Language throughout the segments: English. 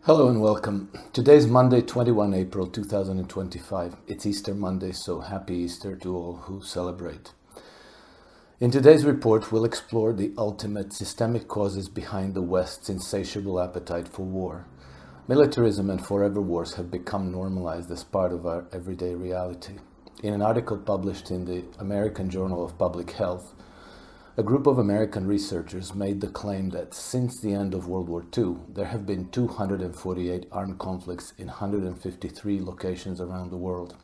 Hello and welcome. Today's Monday, 21 April 2025. It's Easter Monday, so happy Easter to all who celebrate. In today's report, we'll explore the ultimate systemic causes behind the West's insatiable appetite for war. Militarism and forever wars have become normalized as part of our everyday reality. In an article published in the American Journal of Public Health, a group of American researchers made the claim that since the end of World War II, there have been 248 armed conflicts in 153 locations around the world.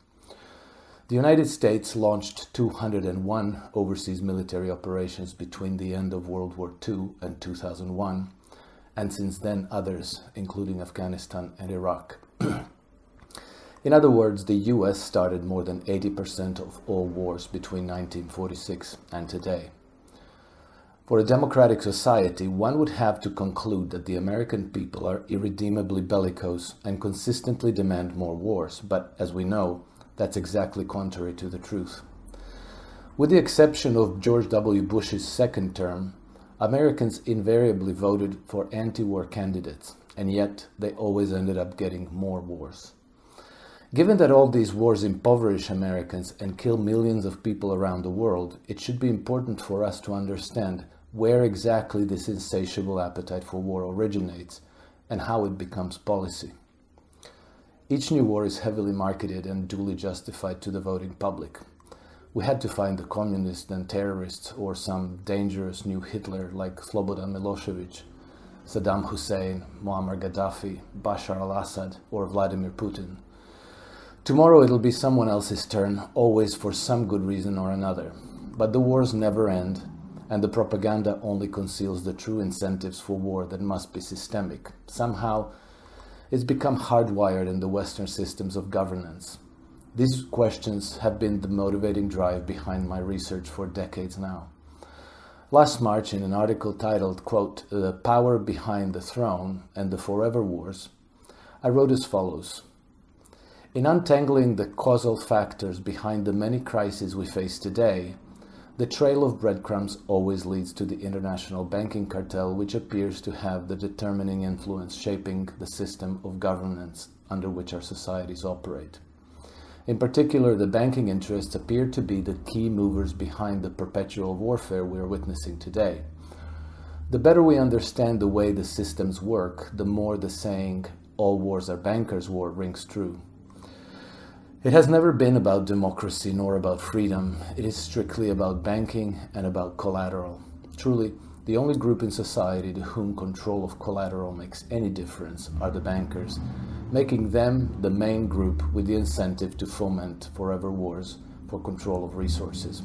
The United States launched 201 overseas military operations between the end of World War II and 2001, and since then others, including Afghanistan and Iraq. In other words, the US started more than 80% of all wars between 1946 and today. For a democratic society, one would have to conclude that the American people are irredeemably bellicose and consistently demand more wars, but as we know, that's exactly contrary to the truth. With the exception of George W. Bush's second term, Americans invariably voted for anti-war candidates, and yet they always ended up getting more wars. Given that all these wars impoverish Americans and kill millions of people around the world, it should be important for us to understand where exactly this insatiable appetite for war originates and how it becomes policy. Each new war is heavily marketed and duly justified to the voting public. We had to find the communists and terrorists or some dangerous new Hitler like Slobodan Milosevic, Saddam Hussein, Muammar Gaddafi, Bashar al-Assad, or Vladimir Putin. Tomorrow it'll be someone else's turn, always for some good reason or another. But the wars never end, and the propaganda only conceals the true incentives for war that must be systemic. Somehow, it's become hardwired in the Western systems of governance. These questions have been the motivating drive behind my research for decades now. Last March, in an article titled, quote, "The Power Behind the Throne and the Forever Wars," I wrote as follows. In untangling the causal factors behind the many crises we face today, the trail of breadcrumbs always leads to the international banking cartel, which appears to have the determining influence shaping the system of governance under which our societies operate. In particular, the banking interests appear to be the key movers behind the perpetual warfare we are witnessing today. The better we understand the way the systems work, the more the saying, "all wars are bankers' war," rings true. It has never been about democracy nor about freedom. It is strictly about banking and about collateral. Truly, the only group in society to whom control of collateral makes any difference are the bankers, making them the main group with the incentive to foment forever wars for control of resources.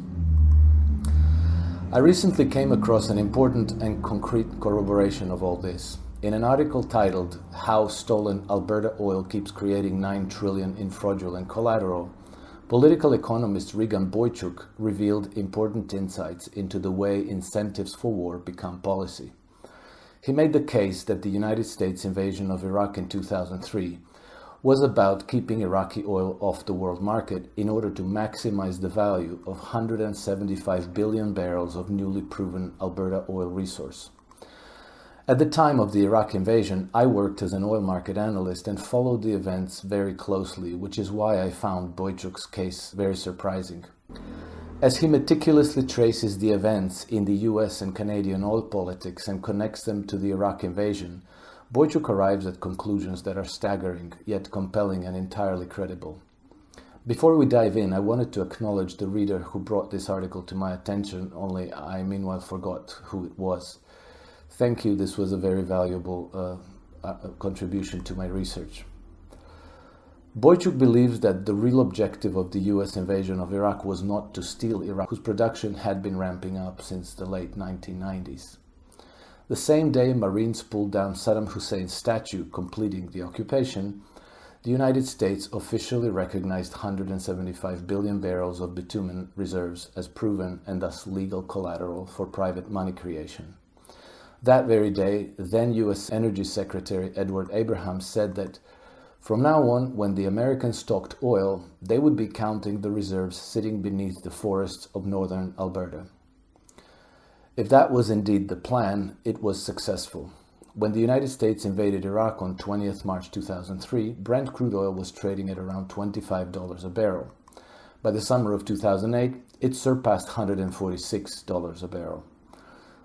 I recently came across an important and concrete corroboration of all this. In an article titled "How Stolen Alberta Oil Keeps Creating $9 trillion in Fraudulent Collateral," political economist Regan Boychuk revealed important insights into the way incentives for war become policy. He made the case that the United States invasion of Iraq in 2003 was about keeping Iraqi oil off the world market in order to maximize the value of 175 billion barrels of newly proven Alberta oil resource. At the time of the Iraq invasion, I worked as an oil market analyst and followed the events very closely, which is why I found Boychuk's case very surprising. As he meticulously traces the events in the US and Canadian oil politics and connects them to the Iraq invasion, Boychuk arrives at conclusions that are staggering, yet compelling and entirely credible. Before we dive in, I wanted to acknowledge the reader who brought this article to my attention, only I meanwhile forgot who it was. Thank you, this was a very valuable contribution to my research. Boychuk believes that the real objective of the US invasion of Iraq was not to steal Iraq, whose production had been ramping up since the late 1990s. The same day Marines pulled down Saddam Hussein's statue, completing the occupation, the United States officially recognized 175 billion barrels of bitumen reserves as proven and thus legal collateral for private money creation. That very day, then US Energy Secretary Edward Abrahams said that from now on, when the Americans stocked oil, they would be counting the reserves sitting beneath the forests of northern Alberta. If that was indeed the plan, it was successful. When the United States invaded Iraq on 20th March 2003, Brent crude oil was trading at around $25 a barrel. By the summer of 2008, it surpassed $146 a barrel.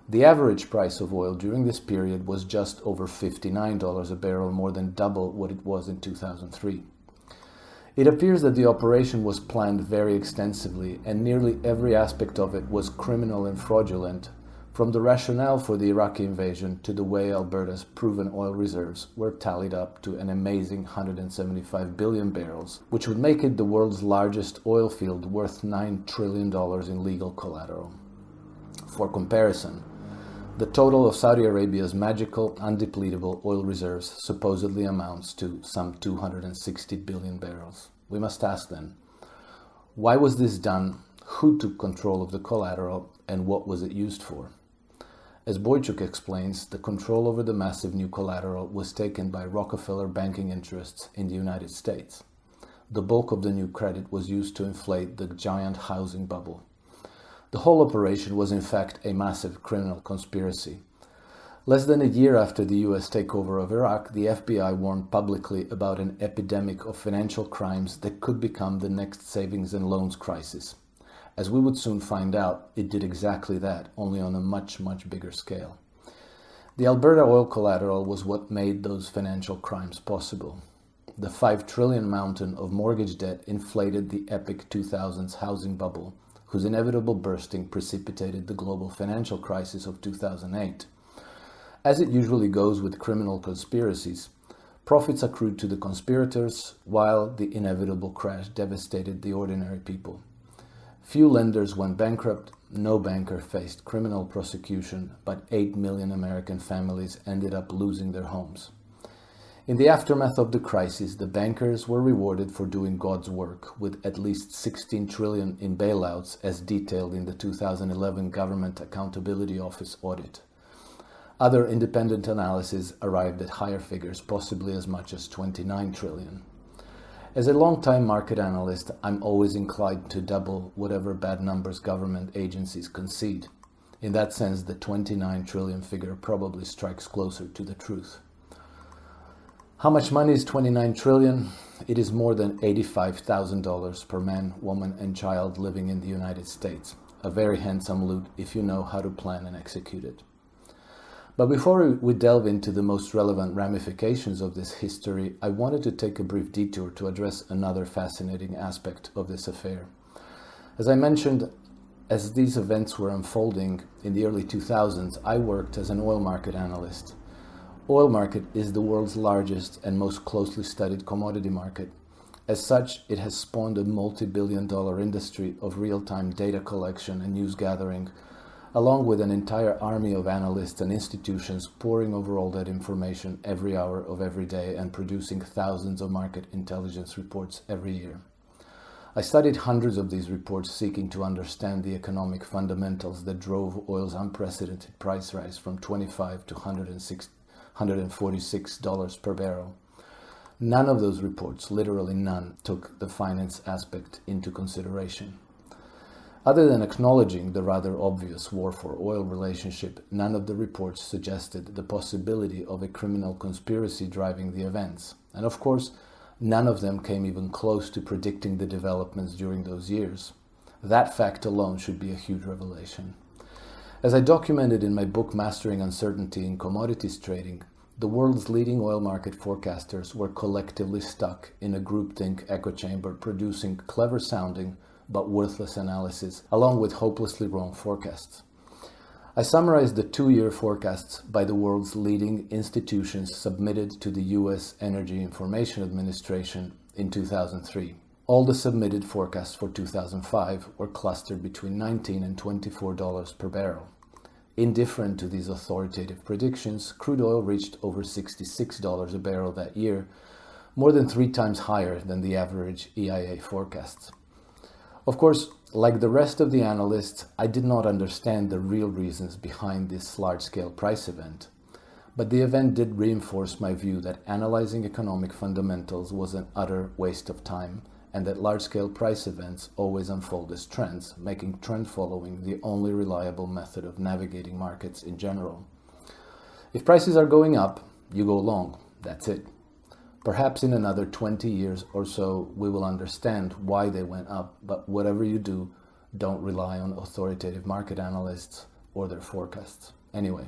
The average price of oil during this period was just over $59 a barrel, more than double what it was in 2003. It appears that the operation was planned very extensively, and nearly every aspect of it was criminal and fraudulent, from the rationale for the Iraqi invasion to the way Alberta's proven oil reserves were tallied up to an amazing 175 billion barrels, which would make it the world's largest oil field worth $9 trillion in legal collateral. For comparison, the total of Saudi Arabia's magical, undepletable oil reserves supposedly amounts to some 260 billion barrels. We must ask then, why was this done, who took control of the collateral, and what was it used for? As Boychuk explains, the control over the massive new collateral was taken by Rockefeller banking interests in the United States. The bulk of the new credit was used to inflate the giant housing bubble. The whole operation was in fact a massive criminal conspiracy. Less than a year after the US takeover of Iraq, the FBI warned publicly about an epidemic of financial crimes that could become the next savings and loans crisis. As we would soon find out, it did exactly that, only on a much, much bigger scale. The Alberta oil collateral was what made those financial crimes possible. The 5 trillion mountain of mortgage debt inflated the epic 2000s housing bubble, whose inevitable bursting precipitated the global financial crisis of 2008. As it usually goes with criminal conspiracies, profits accrued to the conspirators, while the inevitable crash devastated the ordinary people. Few lenders went bankrupt, no banker faced criminal prosecution, but 8 million American families ended up losing their homes. In the aftermath of the crisis, the bankers were rewarded for doing God's work, with at least 16 trillion in bailouts as detailed in the 2011 Government Accountability Office audit. Other independent analyses arrived at higher figures, possibly as much as 29 trillion. As a long-time market analyst, I'm always inclined to double whatever bad numbers government agencies concede. In that sense, the 29 trillion figure probably strikes closer to the truth. How much money is 29 trillion? It is more than $85,000 per man, woman, and child living in the United States. A very handsome loot if you know how to plan and execute it. But before we delve into the most relevant ramifications of this history, I wanted to take a brief detour to address another fascinating aspect of this affair. As I mentioned, as these events were unfolding in the early 2000s, I worked as an oil market analyst. Oil market is the world's largest and most closely studied commodity market. As such, it has spawned a multi-billion-dollar industry of real-time data collection and news gathering, along with an entire army of analysts and institutions poring over all that information every hour of every day and producing thousands of market intelligence reports every year. I studied hundreds of these reports seeking to understand the economic fundamentals that drove oil's unprecedented price rise from $25 to $146 per barrel. None of those reports, literally none, took the finance aspect into consideration. Other than acknowledging the rather obvious war for oil relationship, none of the reports suggested the possibility of a criminal conspiracy driving the events. And of course, none of them came even close to predicting the developments during those years. That fact alone should be a huge revelation. As I documented in my book Mastering Uncertainty in Commodities Trading, the world's leading oil market forecasters were collectively stuck in a groupthink echo chamber producing clever-sounding but worthless analysis, along with hopelessly wrong forecasts. I summarized the 2-year forecasts by the world's leading institutions submitted to the US Energy Information Administration in 2003. All the submitted forecasts for 2005 were clustered between $19 and $24 per barrel. Indifferent to these authoritative predictions, crude oil reached over $66 a barrel that year, more than 3 times higher than the average EIA forecasts. Of course, like the rest of the analysts, I did not understand the real reasons behind this large-scale price event. But the event did reinforce my view that analyzing economic fundamentals was an utter waste of time, and that large-scale price events always unfold as trends, making trend following the only reliable method of navigating markets in general. If prices are going up, you go long. That's it. Perhaps in another 20 years or so, we will understand why they went up, but whatever you do, don't rely on authoritative market analysts or their forecasts. Anyway,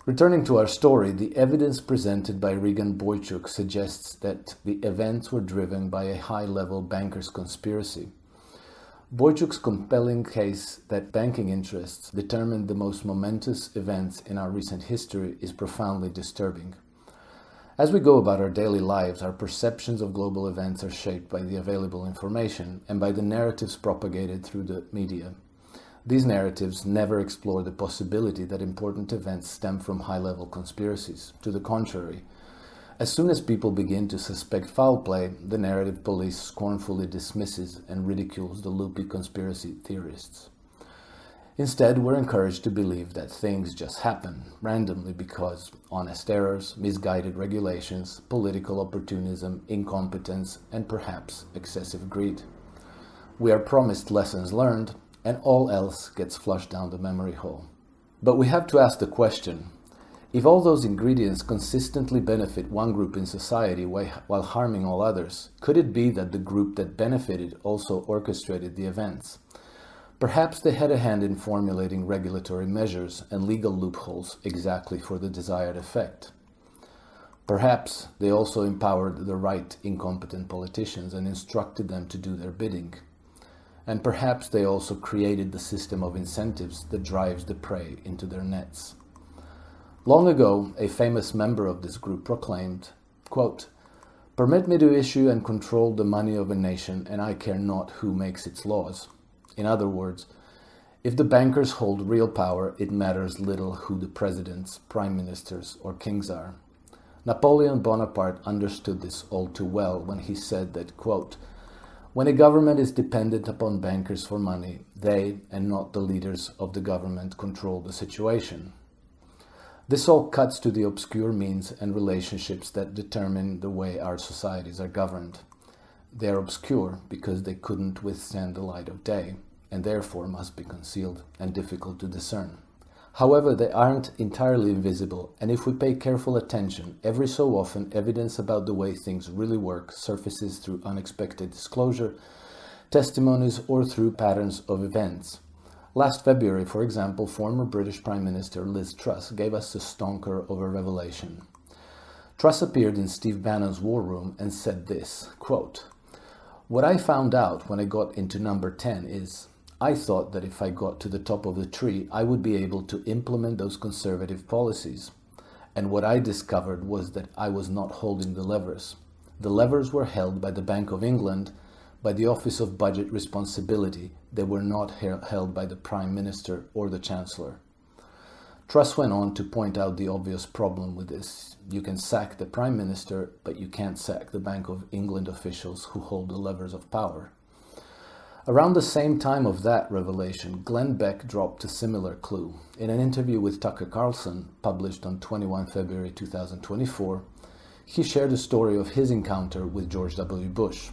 returning to our story, the evidence presented by Regan Boychuk suggests that the events were driven by a high-level bankers' conspiracy. Boychuk's compelling case that banking interests determined the most momentous events in our recent history is profoundly disturbing. As we go about our daily lives, our perceptions of global events are shaped by the available information and by the narratives propagated through the media. These narratives never explore the possibility that important events stem from high-level conspiracies. To the contrary, as soon as people begin to suspect foul play, the narrative police scornfully dismisses and ridicules the loopy conspiracy theorists. Instead, we're encouraged to believe that things just happen randomly because honest errors, misguided regulations, political opportunism, incompetence, and perhaps excessive greed. We are promised lessons learned, and all else gets flushed down the memory hole. But we have to ask the question, if all those ingredients consistently benefit one group in society while harming all others, could it be that the group that benefited also orchestrated the events? Perhaps they had a hand in formulating regulatory measures and legal loopholes exactly for the desired effect. Perhaps they also empowered the right incompetent politicians and instructed them to do their bidding. And perhaps they also created the system of incentives that drives the prey into their nets. Long ago, a famous member of this group proclaimed, quote, "Permit me to issue and control the money of a nation, and I care not who makes its laws." In other words, if the bankers hold real power, it matters little who the presidents, prime ministers, or kings are. Napoleon Bonaparte understood this all too well when he said that, quote, "When a government is dependent upon bankers for money, they, and not the leaders of the government, control the situation." This all cuts to the obscure means and relationships that determine the way our societies are governed. They are obscure because they couldn't withstand the light of day, and therefore must be concealed and difficult to discern. However, they aren't entirely invisible, and if we pay careful attention, every so often evidence about the way things really work surfaces through unexpected disclosure, testimonies, or through patterns of events. Last February, for example, former British Prime Minister Liz Truss gave us a stonker of a revelation. Truss appeared in Steve Bannon's War Room and said this, quote, "What I found out when I got into number 10 is, I thought that if I got to the top of the tree, I would be able to implement those conservative policies. And what I discovered was that I was not holding the levers. The levers were held by the Bank of England, by the Office of Budget Responsibility. They were not held by the Prime Minister or the Chancellor." Truss went on to point out the obvious problem with this. You can sack the Prime Minister, but you can't sack the Bank of England officials who hold the levers of power. Around the same time of that revelation, Glenn Beck dropped a similar clue. In an interview with Tucker Carlson, published on 21 February 2024, he shared a story of his encounter with George W. Bush.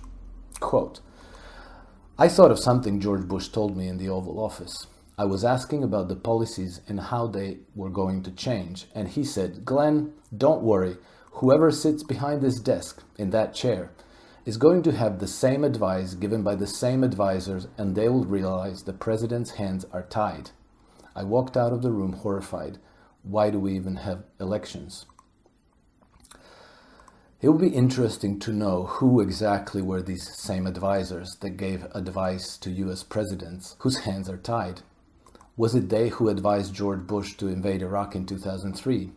Quote, "I thought of something George Bush told me in the Oval Office. I was asking about the policies and how they were going to change, and he said, 'Glenn, don't worry, whoever sits behind this desk, in that chair, is going to have the same advice given by the same advisors, and they will realize the president's hands are tied.' I walked out of the room horrified. Why do we even have elections?" It would be interesting to know who exactly were these same advisors that gave advice to US presidents whose hands are tied. Was it they who advised George Bush to invade Iraq in 2003?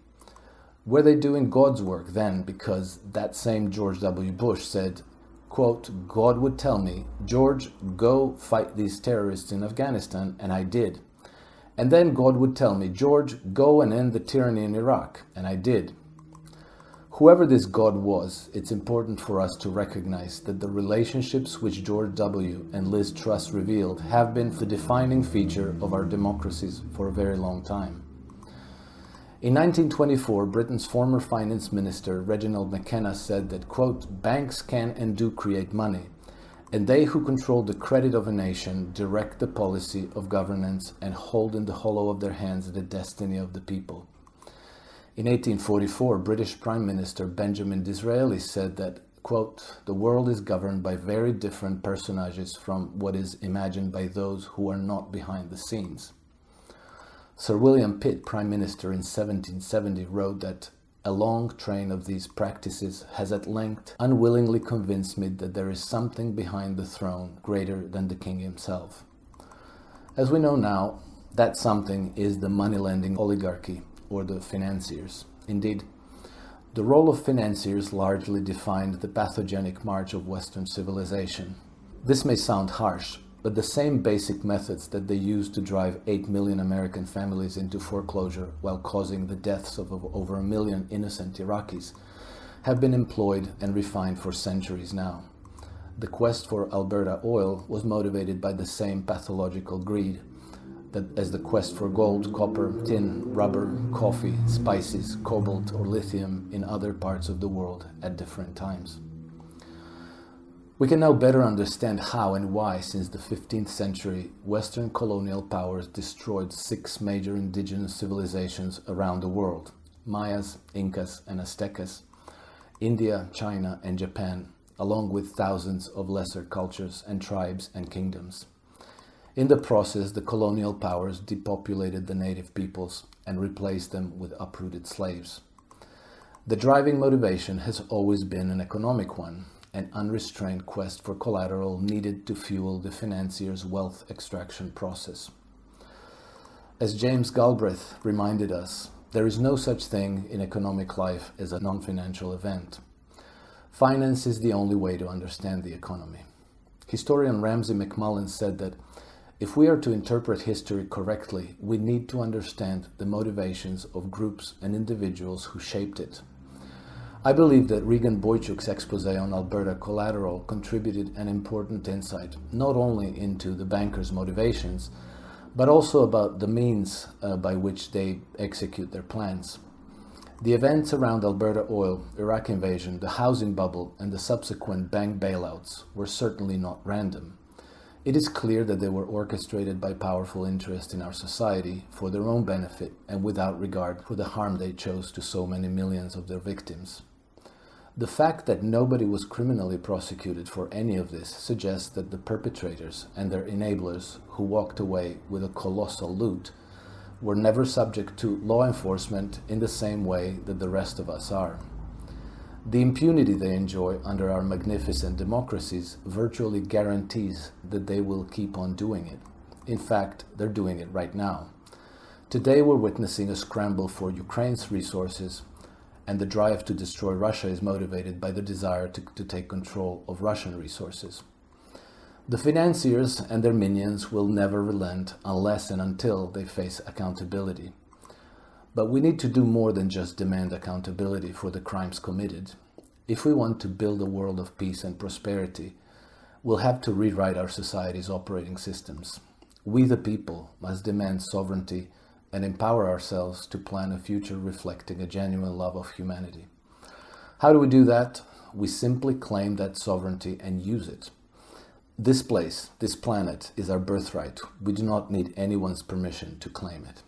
Were they doing God's work then, because that same George W. Bush said, quote, "God would tell me, 'George, go fight these terrorists in Afghanistan,' and I did. And then God would tell me, 'George, go and end the tyranny in Iraq,' and I did." Whoever this God was, it's important for us to recognize that the relationships which George W. and Liz Truss revealed have been the defining feature of our democracies for a very long time. In 1924, Britain's former finance minister, Reginald McKenna, said that, quote, "Banks can and do create money, and they who control the credit of a nation direct the policy of governance and hold in the hollow of their hands the destiny of the people. In 1844, British Prime Minister Benjamin Disraeli said that, quote, "The world is governed by very different personages from what is imagined by those who are not behind the scenes." Sir William Pitt, Prime Minister in 1770, wrote that a long train of these practices has at length unwillingly convinced me that there is something behind the throne greater than the king himself. As we know now, that something is the money-lending oligarchy, or the financiers. Indeed, the role of financiers largely defined the pathogenic march of Western civilization. This may sound harsh, but the same basic methods that they used to drive 8 million American families into foreclosure while causing the deaths of over 1 million innocent Iraqis have been employed and refined for centuries now. The quest for Alberta oil was motivated by the same pathological greed as the quest for gold, copper, tin, rubber, coffee, spices, cobalt, or lithium in other parts of the world at different times. We can now better understand how and why, since the 15th century, Western colonial powers destroyed 6 major indigenous civilizations around the world: Mayas, Incas, and Aztecas, India, China, and Japan, along with thousands of lesser cultures and tribes and kingdoms. In the process, the colonial powers depopulated the native peoples and replaced them with uprooted slaves. The driving motivation has always been an economic one, an unrestrained quest for collateral needed to fuel the financier's wealth extraction process. As James Galbraith reminded us, there is no such thing in economic life as a non-financial event. Finance is the only way to understand the economy. Historian Ramsay MacMullen said that if we are to interpret history correctly, we need to understand the motivations of groups and individuals who shaped it. I believe that Regan Boychuk's expose on Alberta Collateral contributed an important insight, not only into the bankers' motivations, but also about the means by which they execute their plans. The events around Alberta oil, Iraq invasion, the housing bubble, and the subsequent bank bailouts were certainly not random. It is clear that they were orchestrated by powerful interests in our society for their own benefit and without regard for the harm they chose to so many millions of their victims. The fact that nobody was criminally prosecuted for any of this suggests that the perpetrators and their enablers who walked away with a colossal loot were never subject to law enforcement in the same way that the rest of us are. The impunity they enjoy under our magnificent democracies virtually guarantees that they will keep on doing it. In fact, they're doing it right now. Today we're witnessing a scramble for Ukraine's resources, and the drive to destroy Russia is motivated by the desire to take control of Russian resources. The financiers and their minions will never relent unless and until they face accountability. But we need to do more than just demand accountability for the crimes committed. If we want to build a world of peace and prosperity, we'll have to rewrite our society's operating systems. We, the people, must demand sovereignty and empower ourselves to plan a future reflecting a genuine love of humanity. How do we do that? We simply claim that sovereignty and use it. This place, this planet, is our birthright. We do not need anyone's permission to claim it.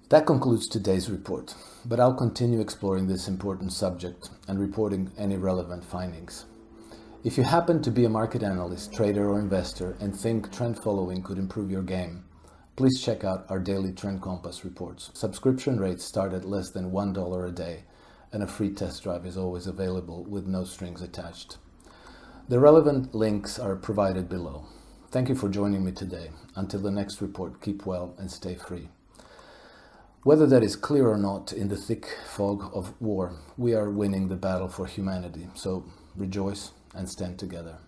That concludes today's report, but I'll continue exploring this important subject and reporting any relevant findings. If you happen to be a market analyst, trader, or investor and think trend following could improve your game, please check out our daily Trend Compass reports. Subscription rates start at less than $1 a day, and a free test drive is always available with no strings attached. The relevant links are provided below. Thank you for joining me today. Until the next report, keep well and stay free. Whether that is clear or not in the thick fog of war, we are winning the battle for humanity. So rejoice and stand together.